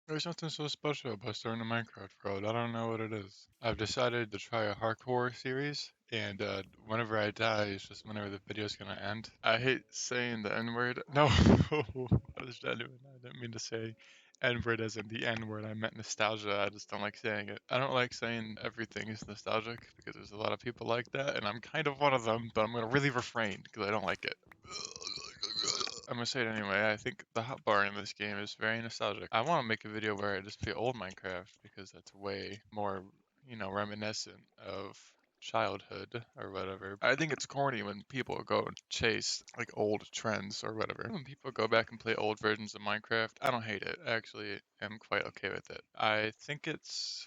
There's nothing so special about starting a Minecraft world. I don't know what it is. I've decided to try a hardcore series, and whenever I die, it's just whenever the video's gonna end. I hate saying the N-word. No, that is genuine. I didn't mean to say N-word as in the N-word. I meant nostalgia. I just don't like saying it. I don't like saying everything is nostalgic because there's a lot of people like that, and I'm kind of one of them, but I'm gonna really refrain because I don't like it. I'm gonna say it anyway. I think the hotbar in this game is very nostalgic. I want to make a video where I just play old Minecraft because that's way more, reminiscent of childhood or whatever. I think it's corny when people go and chase like old trends or whatever. When people go back and play old versions of Minecraft, I don't hate it. I actually am quite okay with it. I think it's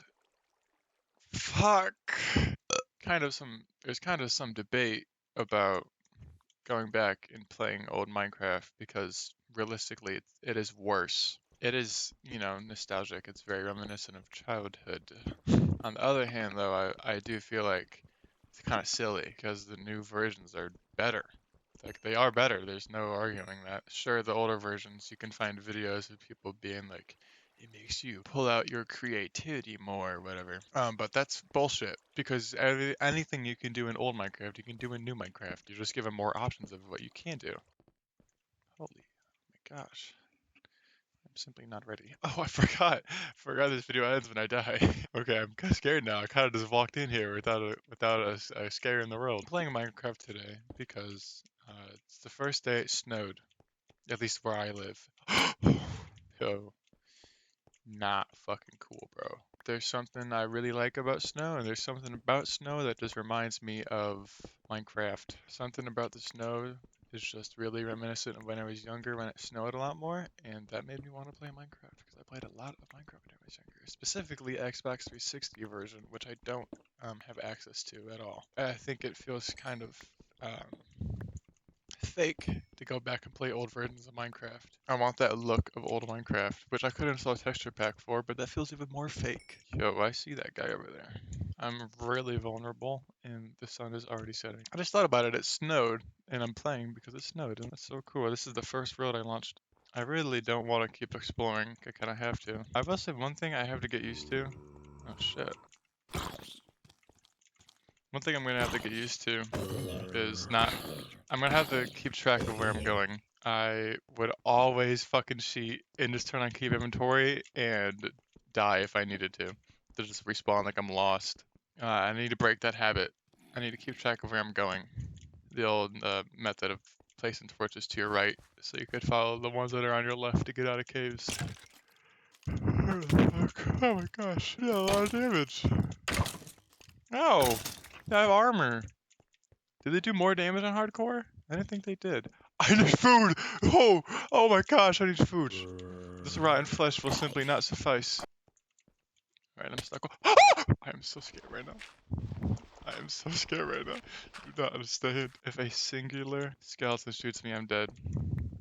fuck there's kind of some debate about going back and playing old Minecraft because realistically it is worse. It is, nostalgic. It's very reminiscent of childhood. On the other hand, though, I do feel like it's kind of silly because the new versions are better. Like they are better. There's no arguing that. Sure, the older versions you can find videos of people being like, it makes you pull out your creativity more or whatever. But that's bullshit because anything you can do in old Minecraft, you can do in new Minecraft. You're just given more options of what you can do. Holy my gosh. I'm simply not ready. Oh, I forgot. Forgot this video ends when I die. Okay, I'm kind of scared now. I kind of just walked in here without a scare in the world. I'm playing Minecraft today because it's the first day it snowed, at least where I live. Yo, not fucking cool, bro. There's something I really like about snow, and there's something about snow that just reminds me of Minecraft. Something about the snow is just really reminiscent of when I was younger, when it snowed a lot more, and that made me want to play Minecraft because I played a lot of Minecraft when I was younger, specifically Xbox 360 version, which I don't have access to at all. I think it feels kind of fake to go back and play old versions of Minecraft. I want that look of old Minecraft, which I could install a texture pack for, but that feels even more fake. Yo, I see that guy over there. I'm really vulnerable, and the sun is already setting. I just thought about it. It snowed, and I'm playing because it snowed, and that's so cool. This is the first world I launched. I really don't want to keep exploring. I kind of have to. I will say one thing I have to get used to. Oh shit. One thing I'm gonna have to get used to is not. I'm gonna have to keep track of where I'm going. I would always fucking cheat and just turn on keep inventory and die if I needed to. To just respawn like I'm lost. I need to break that habit. I need to keep track of where I'm going. The old method of placing torches to your right so you could follow the ones that are on your left to get out of caves. Oh my gosh, yeah, a lot of damage. Oh, I have armor. Did they do more damage on hardcore? I didn't think they did. I need food! Oh my gosh, I need food. This rotten flesh will simply not suffice. Alright, I'm stuck. I am so scared right now. I am so scared right now. You do not understand. If a singular skeleton shoots me, I'm dead.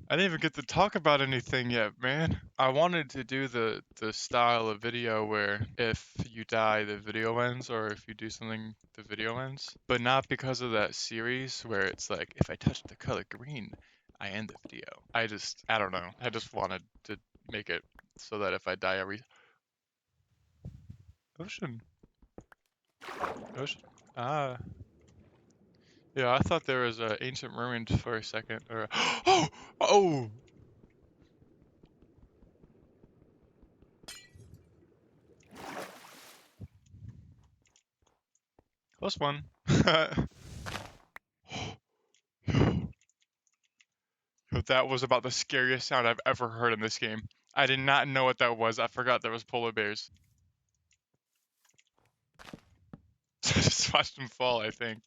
I didn't even get to talk about anything yet, man. I wanted to do the style of video where if you die, the video ends, or if you do something, the video ends. But not because of that series where it's like, if I touch the color green, I end the video. I don't know. I just wanted to make it so that if I die every... Ocean. Ocean. Ah. Yeah, I thought there was an ancient ruin for a second. Or... Oh! Oh! Close one. Yo, that was about the scariest sound I've ever heard in this game. I did not know what that was. I forgot there was polar bears. I just watched them fall, I think.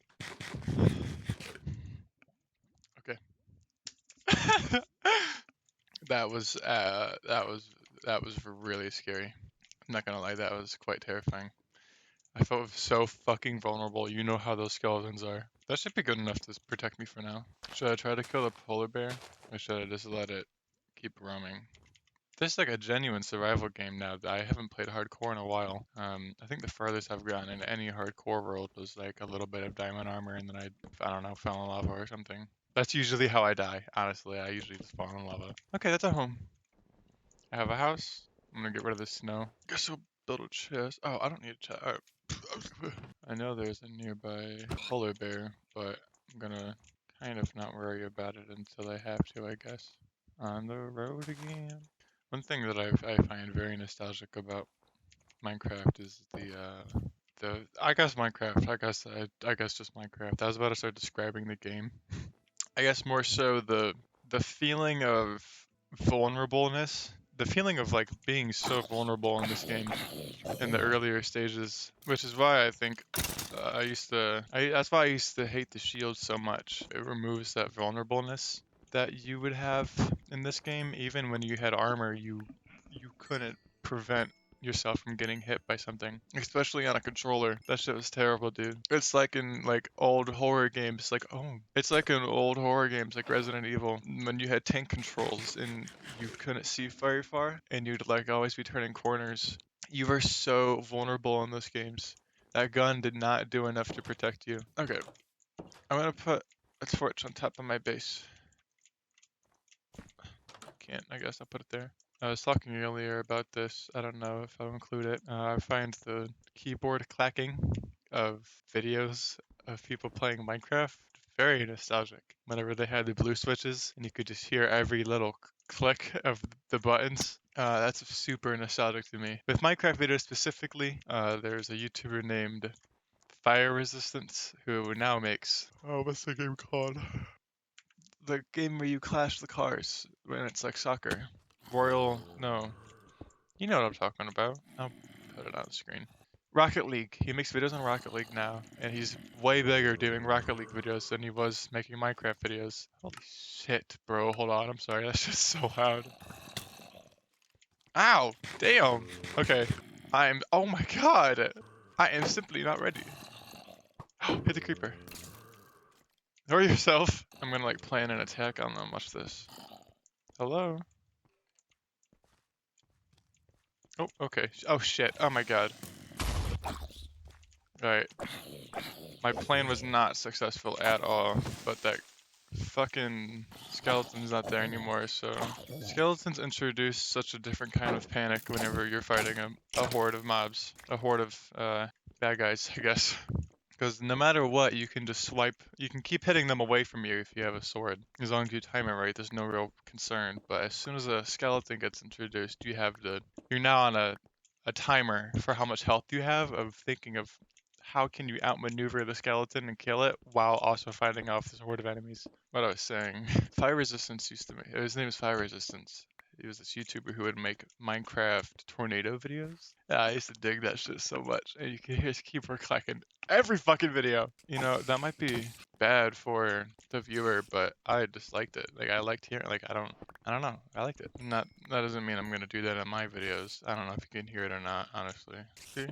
Okay. That was really scary. I'm not gonna lie, that was quite terrifying. I felt so fucking vulnerable. You know how those skeletons are. That should be good enough to protect me for now. Should I try to kill the polar bear? Or should I just let it keep roaming? This is like a genuine survival game now. I haven't played hardcore in a while. I think the furthest I've gotten in any hardcore world was like a little bit of diamond armor and then I don't know, fell in lava or something. That's usually how I die, honestly. I usually just fall in lava. Okay, that's a home. I have a house, I'm gonna get rid of the snow. Guess I'll build a chest. Oh, I don't need a chest. Alright. I know there's a nearby polar bear, but I'm gonna kind of not worry about it until I have to, I guess. On the road again. One thing that I find very nostalgic about Minecraft is the I guess Minecraft. I guess just Minecraft. I was about to start describing the game. I guess more so the feeling of vulnerableness, the feeling of like being so vulnerable in this game in the earlier stages, which is why I think that's why I used to hate the shield so much. It removes that vulnerableness that you would have in this game. Even when you had armor, you couldn't prevent yourself from getting hit by something, especially on a controller. That shit was terrible, dude. It's like in like old horror games, it's like in old horror games like Resident Evil when you had tank controls and you couldn't see very far and you'd like always be turning corners. You were so vulnerable in those games. That gun did not do enough to protect you. Okay, I'm gonna put a torch on top of my base. Can't, I guess I'll put it there. I was talking earlier about this. I don't know if I'll include it. I find the keyboard clacking of videos of people playing Minecraft very nostalgic. Whenever they had the blue switches and you could just hear every little click of the buttons. That's super nostalgic to me. With Minecraft videos specifically, there's a YouTuber named Fire Resistance who now makes, oh, what's the game called? The game where you clash the cars when it's like soccer. No. You know what I'm talking about. I'll put it on the screen. Rocket League. He makes videos on Rocket League now, and he's way bigger doing Rocket League videos than he was making Minecraft videos. Holy shit, bro. Hold on. I'm sorry. That's just so loud. Ow! Damn! Okay. Oh my god! I am simply not ready. Hit the creeper. Throw yourself. I'm gonna like plan an attack on them. Watch this. Hello? Oh, okay. Oh shit. Oh my god. Alright. My plan was not successful at all, but that fucking skeleton's not there anymore, so... Skeletons introduce such a different kind of panic whenever you're fighting a horde of mobs. A horde of, bad guys, I guess. Because no matter what, you can just you can keep hitting them away from you if you have a sword. As long as you time it right, there's no real concern. But as soon as a skeleton gets introduced, you're now on a timer for how much health you have of thinking of how can you outmaneuver the skeleton and kill it while also fighting off this horde of enemies. What I was saying, Fire Resistance his name is Fire Resistance. He was this YouTuber who would make Minecraft tornado videos. Yeah, I used to dig that shit so much. And you can hear his keyboard clacking every fucking video. You know, that might be bad for the viewer, but I just liked it. Like, I liked hearing, like, I don't know. I liked it. That doesn't mean I'm gonna do that in my videos. I don't know if you can hear it or not, honestly. See?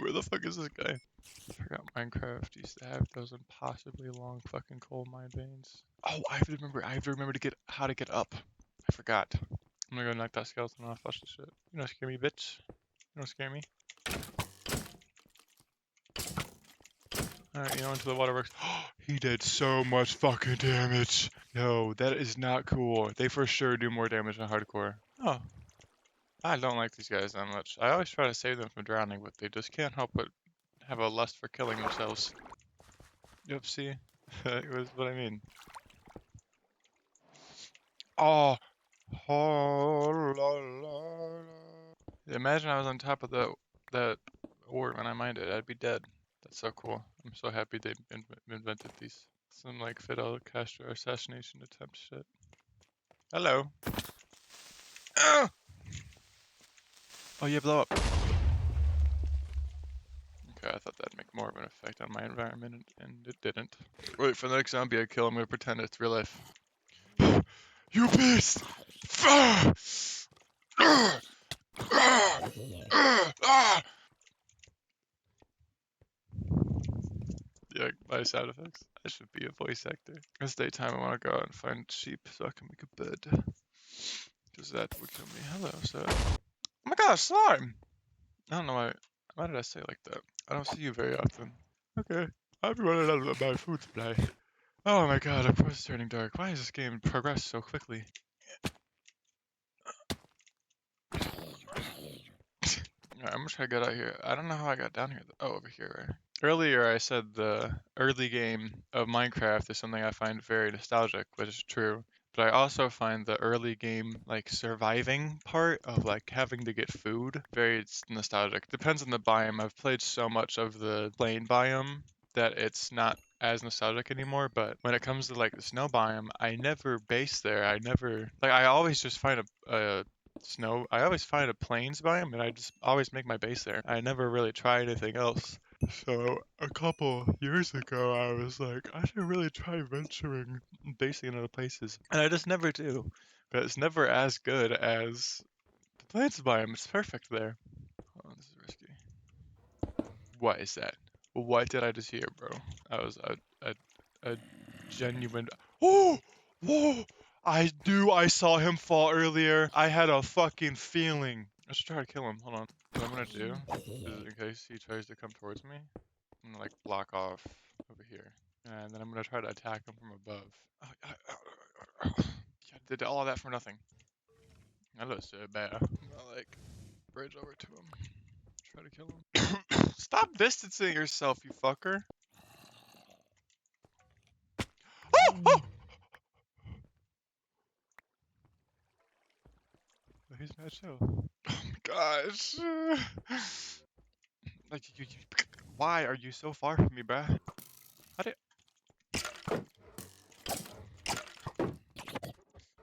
Where the fuck is this guy? I forgot Minecraft used to have those impossibly long fucking coal mine veins. Oh, I have to remember how to get up. I forgot. I'm gonna go knock that skeleton off. Watch this shit. You don't scare me, bitch. You don't scare me. Alright, into the waterworks. He did so much fucking damage. No, that is not cool. They for sure do more damage on hardcore. Oh. I don't like these guys that much. I always try to save them from drowning, but they just can't help but have a lust for killing themselves. Yep, see? It was what I mean. Oh. Oh, la, la, la. Imagine I was on top of that ore when I mined it. I'd be dead. That's so cool. I'm so happy they invented these. Some like Fidel Castro assassination attempt shit. Hello. Ah! Oh, you blow up. Okay, I thought that'd make more of an effect on my environment, and it didn't. Wait, for the next zombie I kill, I'm gonna pretend it's real life. You beast! Yeah, my sound effects. I should be a voice actor. It's daytime, I want to go out and find sheep so I can make a bed. Because that would kill me. Hello, sir. Oh my god, slime! I don't know why did I say it like that? I don't see you very often. Okay, I'm running out of my food supply. Oh my god, of course it's turning dark. Why does this game progress so quickly? Alright, I'm gonna try to get out here. I don't know how I got down here. Oh, over here, right? Earlier, I said the early game of Minecraft is something I find very nostalgic, which is true. But I also find the early game, like, surviving part of, like, having to get food very nostalgic. Depends on the biome. I've played so much of the plain biome that it's not as nostalgic anymore, but when it comes to, like, the snow biome, I never base there. I never, like, I always just find I always find a plains biome and I just always make my base there. I never really try anything else. So a couple years ago, I was like, I should really try venturing, basing in other places, and I just never do. But it's never as good as the plains biome. It's perfect there. Oh, this is risky. What is that? What did I just hear, bro? That was a genuine. Oh, whoa! I knew I saw him fall earlier. I had a fucking feeling. I should try to kill him. Hold on. What I'm gonna do is, in case he tries to come towards me, I'm gonna like block off over here, and then I'm gonna try to attack him from above. I did all of that for nothing. That looks so bad. I'm gonna like bridge over to him, try to kill him. Stop distancing yourself, you fucker. Oh! He's mad chill. Oh my gosh. Like, why are you so far from me, bruh? How did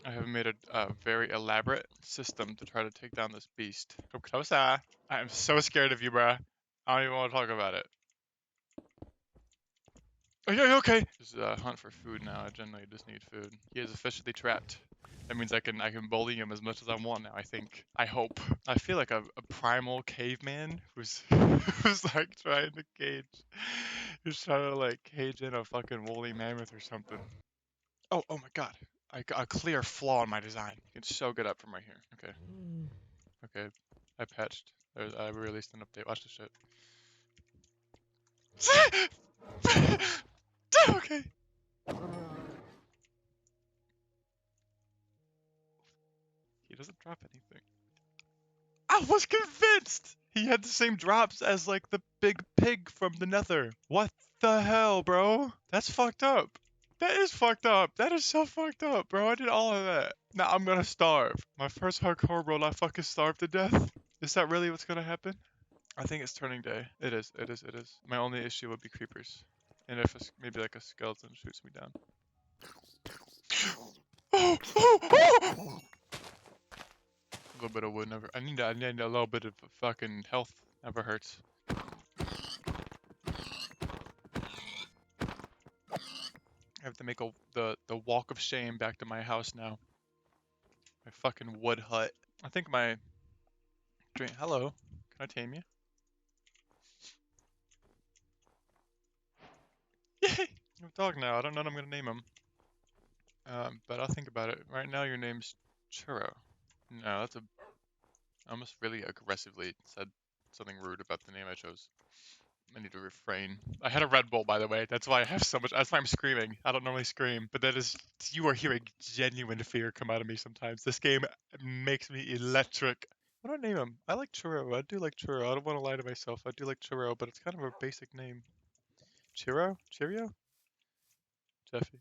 I have made a very elaborate system to try to take down this beast. Come closer. I am so scared of you, bruh. I don't even want to talk about it. Okay, okay. This is a hunt for food now. I generally just need food. He is officially trapped. That means I can bully him as much as I want now, I think. I hope. I feel like a primal caveman who's who's like trying to cage. Who's trying to like cage in a fucking woolly mammoth or something. Oh my god. I got a clear flaw in my design. You can so get up from right here. Okay. Okay. I patched. I released an update. Watch this shit. Okay. He doesn't drop anything. I was convinced he had the same drops as like the big pig from the Nether. What the hell, bro? That's fucked up. That is fucked up. That is so fucked up, bro. I did all of that. Now I'm gonna starve. My first hardcore world, I fucking starved to death. Is that really what's gonna happen? I think it's turning day. It is. It is. It is. My only issue would be creepers, and if maybe like a skeleton shoots me down. A little bit of wood never. I need a little bit of fucking health. Never hurts. I have to make the walk of shame back to my house now. My fucking wood hut. I think my dream. Hello. Can I tame you? Yay! I have a dog now. I don't know what I'm gonna name him. But I'll think about it. Right now, your name's Churro. No, that's a. I almost really aggressively said something rude about the name I chose. I need to refrain. I had a Red Bull, by the way. That's why I have so much. That's why I'm screaming. I don't normally scream, but that is. You are hearing genuine fear come out of me sometimes. This game makes me electric. What do I name him? I like Churro. I do like Churro. I don't want to lie to myself. I do like Churro, but it's kind of a basic name. Churro? Cheerio? Jeffy.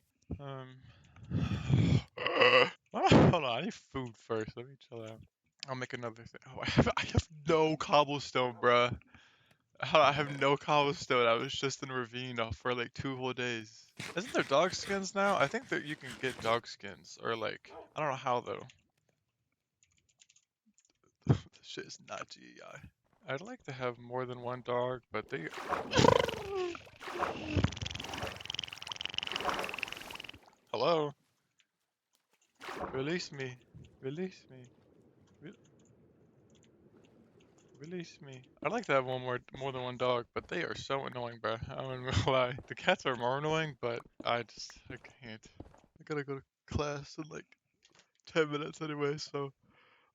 Hold on. I need food first. Let me chill out. I'll make another thing. Oh, I have no cobblestone, bruh. I have no cobblestone. I was just in a ravine for like 2 whole days. Isn't there dog skins now? I think that you can get dog skins, or like, I don't know how though. This shit is not GEI. I'd like to have more than one dog, but they. Hello? Release me. Release me. Release me. I'd like to have more than one dog, but they are so annoying, bro. I'm not gonna lie. The cats are more annoying, but I can't. I gotta go to class in like 10 minutes anyway, so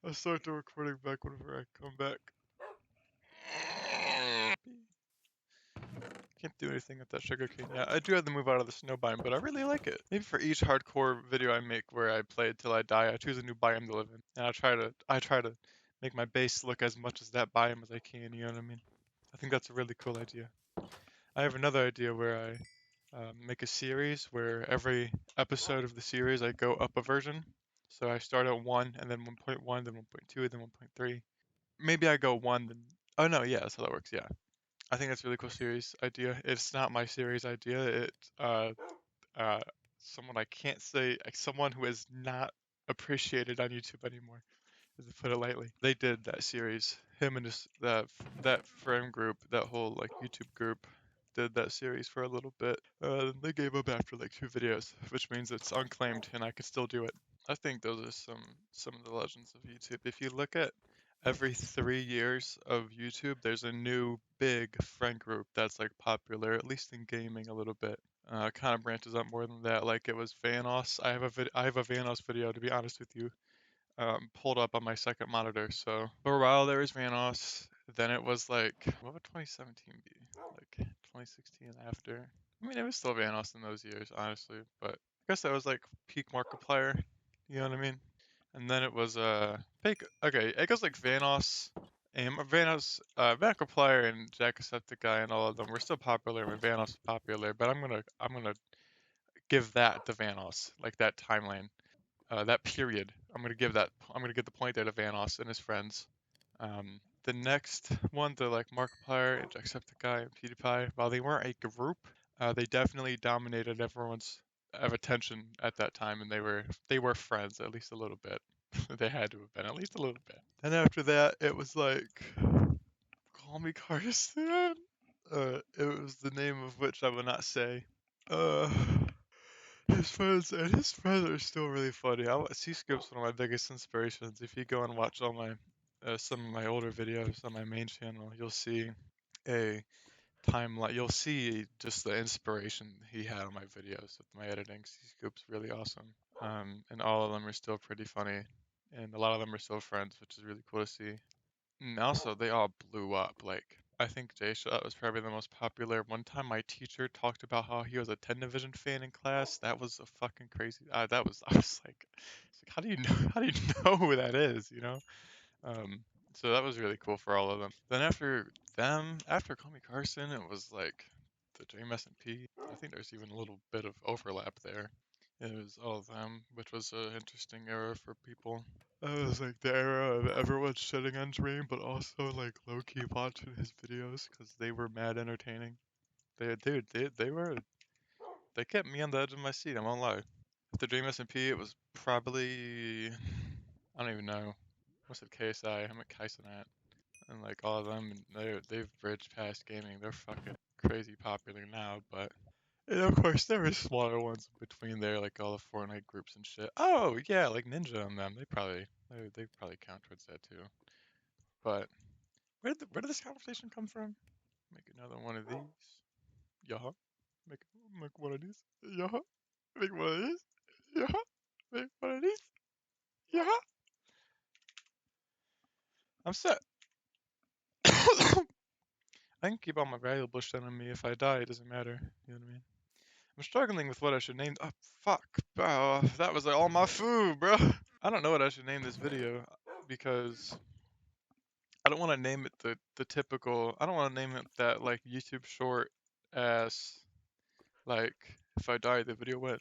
I'll start the recording back whenever I come back. Can't do anything with that sugarcane. Yeah, I do have to move out of the snow biome, but I really like it. Maybe for each hardcore video I make where I play till I die, I choose a new biome to live in, and I try to make my base look as much as that biome as I can, you know what I mean? I think that's a really cool idea. I have another idea where I make a series where every episode of the series I go up a version. So I start at 1 and then 1.1, then 1.2, and then 1.3. Maybe I go 1, then. Oh no, yeah, that's how that works, yeah. I think that's a really cool series idea. It's not my series idea. Uh, uh, someone I can't say, like someone who is not appreciated on YouTube anymore, to put it lightly. They did that series. Him and that friend group, that whole like YouTube group, did that series for a little bit. They gave up after like 2 videos, which means it's unclaimed and I could still do it. I think those are some of the legends of YouTube. If you look at every 3 years of YouTube, there's a new big friend group that's like popular, at least in gaming a little bit. Kind of branches out more than that. Like it was Vanos. I have a Vanos video, to be honest with you, pulled up on my second monitor. So for a while there was Vanos. Then it was like, what would 2017 be? Like 2016 after. I mean, it was still Vanos in those years, honestly. But I guess that was like peak Markiplier. You know what I mean? And then it was fake. Okay, it goes like Vanos, and Markiplier and Jacksepticeye and all of them were still popular when Vanos was popular. But I'm gonna give that to Vanos, like that timeline, that period. I'm gonna give the point there to Vanos and his friends. The next one, to like Markiplier and Jacksepticeye and PewDiePie, while they weren't a group, they definitely dominated everyone's of attention at that time, and they were friends at least a little bit. They had to have been at least a little bit. And after that, it was like, call me Carson. It was the name of which I will not say. Uh, his friends are still really funny. C-Scoop's one of my biggest inspirations. If you go and watch all my some of my older videos on my main channel, you'll see a timeline. You'll see just the inspiration he had on my videos with my editing. C-Scoop's really awesome. And all of them are still pretty funny, and a lot of them are still friends, which is really cool to see. And also, they all blew up. Like, I think Jay Shot was probably the most popular. One time, my teacher talked about how he was a 10 Division fan in class. That was a fucking crazy. I was like, how do you know? How do you know who that is? You know? Um, so that was really cool for all of them. Then after them, after Call Me Carson, it was like the Dream SMP. I think there's even a little bit of overlap there. It was all of them, which was an interesting era for people. That was like the era of everyone shitting on Dream, but also like low key watching his videos because they were mad entertaining. They kept me on the edge of my seat. I won't lie. After Dream SMP, it was probably, I don't even know. What's it, KSI? I'm at Kaisenat, and like all of them, they've bridged past gaming. They're fucking crazy popular now, but. And of course, there were smaller ones in between there, like all the Fortnite groups and shit. Oh yeah, like Ninja and them. They probably count towards that too. But where did this conversation come from? Make another one of these. Yeah. Make make one of these. Yeah. Make one of these. Yeah. Make one of these. Yeah. I'm set. I can keep all my valuables shit on me. If I die, it doesn't matter. You know what I mean? I'm struggling with what I should name. Oh fuck. Oh, that was like all my food, bro. I don't know what I should name this video because I don't want to name it the typical. I don't want to name it that like YouTube short ass like if I die the video wins.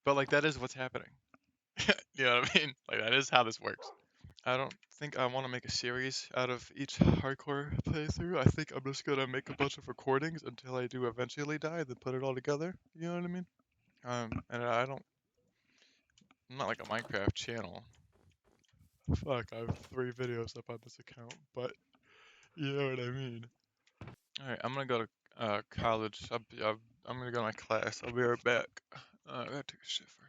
But like that is what's happening. You know what I mean? Like that is how this works. I don't think I want to make a series out of each hardcore playthrough. I think I'm just gonna make a bunch of recordings until I do eventually die, then put it all together. You know what I mean? And I'm not like a Minecraft channel. Fuck, I have 3 videos up on this account, but you know what I mean. All right, I'm gonna go to college. I'm gonna go to my class. I'll be right back. I gotta take a shit first.